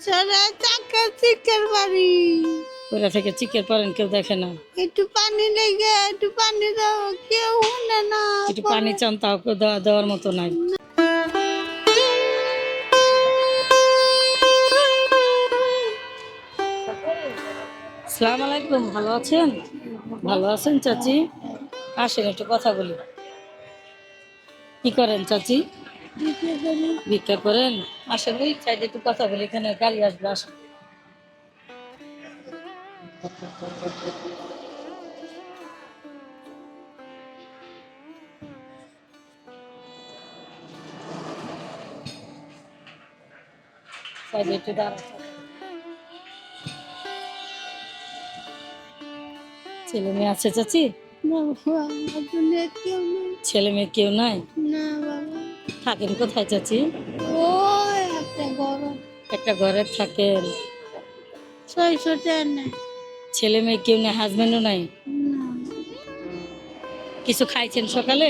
চড়া চাকা চিকের বাড়ি। ওরা থেকে চিকের পরেন, কেউ দেখে না। একটু পানি লেগে, একটু পানি দাও, কেউ শুনে না। একটু পানি চান, তাও কেউ দেওয়ার মতো নাই। আসসালামু আলাইকুম, ভালো আছেন? ভালো আছেন চাচি? আসেন একটু কথা বলি। কি করেন চাচি? ভিক্ষা করেন? আসেন, ওই সাইডে একটু কথা বলি, এখানে গাড়ি আসবে, আসেন। সাইডে একটু দাঁড়ান। ছেলে মেয়ে আছে চাচি? না বাবা, আমার দুনিয়ায় কেউ নেই। ছেলে মেয়ে কেউ নাই? না বাবা। থাকেন কোথায় চাচি? ওই একটা গরম একটা ঘরে থাকেন? 600 টাকা নেয়। ছেলে মেয়ে কেউ নেই, হাজবেন্ডও নাই? না, কিছু খাইছেন সকালে?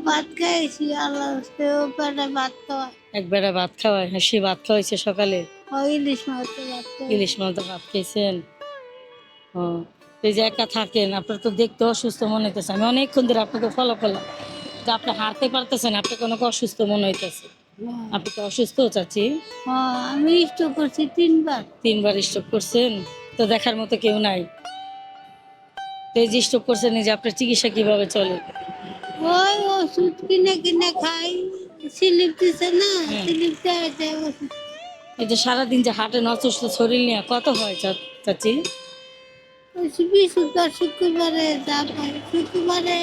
ভাত খাইছি, আল্লাহ সেও পেটে ভাত খাওয়ায়। একবেলা ভাত খাওয়ায়? হ্যাঁ, সে ভাত খাওয়াইছে সকালে? ইলিশ মাছ ভাত খাওয়ায়। ইলিশ মাছ দিয়ে ভাত খেয়েছেন? ও, এই যে একা থাকেন, আপনার তো দেখতে অসুস্থ মনে হইতেছে। আমি অনেকক্ষণ ধরে আপনাকে ফলো করলাম, তো আপনি হাঁটতে পারতেছেন, আপনাকে অনেক অসুস্থ মনে হইতেছে। আপনি তো অসুস্থ চাচি? আমি স্ট্রোক করছি 3 বার। 3 বার স্ট্রোক করছেন? তো দেখার মতো কেউ নাই। তো এই যে স্ট্রোক করছেন, এই যে আপনার চিকিৎসা কিভাবে চলে? ওই ওষুধ কিনে কিনে খাই। স্লিপ দিছে না, হুম। স্লিপ দেয় ওষুধ। এই যে সারাদিন যে হাঁটেন অসুস্থ শরীর নিয়ে, কত হয় চাচি? বৃহস্পতিবার শুক্রবারে যা পাই, শুক্রবারে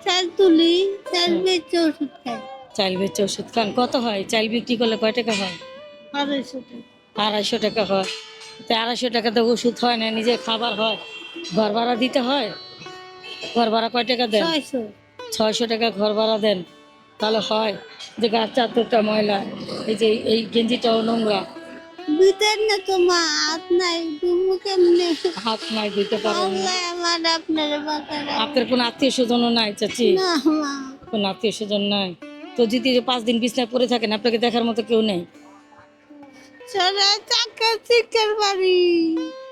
চাল তুলি, চাল হুম। বেচে ওষুধ খাই। চাইল বেচে ওষুধ খান? কত হয় চাইল বিক্রি করলে, কয় টাকা হয়? 250 টাকা। 250 টাকা হয়? তো 250 টাকাতে ওষুধ হয় না, নিজে খাবার হয়, ঘর ভাড়া দিতে হয়। ঘর ভাড়া কয় টাকা দেন? 600। 600 টাকা ঘর ভাড়া দেন? তাহলে হয় যে গাছ চাদরটা ময়লা, এই যে এই গেঞ্জিটাও নোংরা, ভিতর না তো মা, হাত নাই, তুমি কেমনে? হাত নাই, ধুইতে পারেন না। আল্লাহ আমার আপনার বাঁচারা। আপনার কোনো আত্মীয় স্বজনও নাই চাচি? না মা। কোনো আত্মীয় স্বজন নাই? তো যদি 5 দিন বিছনায় পড়ে থাকেন, আপনাকে দেখার মতো কেউ নেই? চড়া চাকা চিকের বাড়ি।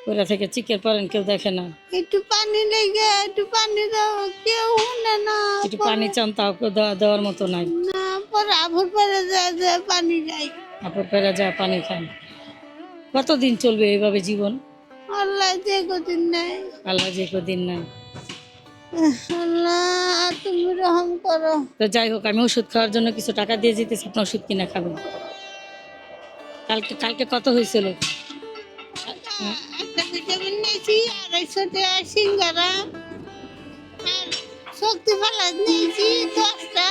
ওরা থেকে চিকের পরেন, কেউ দেখে না। একটু পানি লেগে, একটু পানি দাও, কেউ শুনে না। একটু পানি চান, তাও কেউ দেওয়ার মতো নাই। না, পরে আভর পরে যায় পানি যাই। আপনার পেরা যা পানি খান। কতদিন চলবে এইভাবে জীবন? আল্লাহ যে কদিন নাই। আল্লাহ যে কদিন নাই। আল্লাহ তুমি রহম করো। তো যাই হোক, আমি ওষুধ খাওয়ার জন্য কিছু টাকা দিয়ে যেতেছি, আপনি ওষুধ কিনে খাবেন। কালকে কালকে কত হয়েছিল? একটা ভিটামিন নিয়েছি, 250 টাকা সিঙ্গারা, আর শক্তি পালা নিয়েছি 10টা,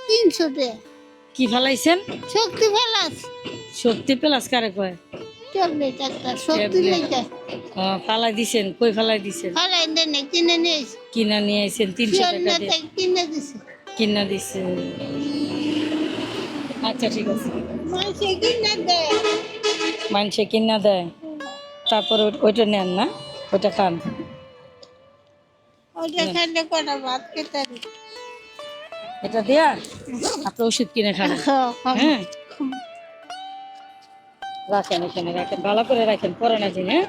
300 টাকা। কি ফালাইছেন? শক্তি পালাস শক্তি প্লাস কারে কয়? ট্যাবলেট একটা, শক্তি ট্যাবলেট? লেগে। ফালাই দিছেন? কই ফালাই দিছেন? পালাই দেনে কিনে নিয়েছি। কিনা নিয়ে আইছেন 300 টাকা দিয়ে? থেকে কিনে দিছি। কিনা দিছে? আচ্ছা ঠিক আছে। মাসে কিনে দেয়। মানুষে কিনা দেয়, তারপরে ওইটা নেন না, ওইটা খান। ওইটা খাইলে কটা ভাত খেতে পারি। এটা দিয়া আপনি ওষুধ কিনে খাবেন। হ্যাঁ, রাখেন, এখানে রাখেন, ভালো করে রাখেন, পরে না জিন। হ্যাঁ,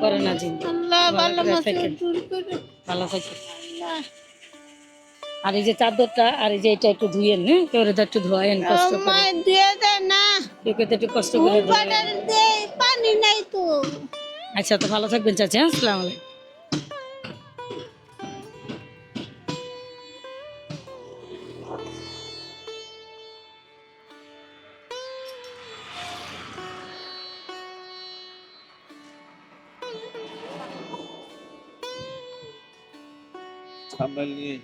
পরে না জিন। আল্লাহ ভালো ভালো করে মাসে থাকেন, দূর করে। ভালো থাকেন। আল্লাহ। আর এই যে চাদরটা, আর এই যে এটা একটু ধুয়েন, হ্যাঁ, কেউ একটু ধোয়েন কষ্ট করে, মায়ের দিয়ে দেয় না। কেউ একটু কষ্ট করে ধোয়েন। পাটার দেয়, পানি নাই তো। আচ্ছা, তো ভালো থাকবেন চাচা। হ্যাঁ, আসসালামু আলাইকুম। সামনে নিয়ে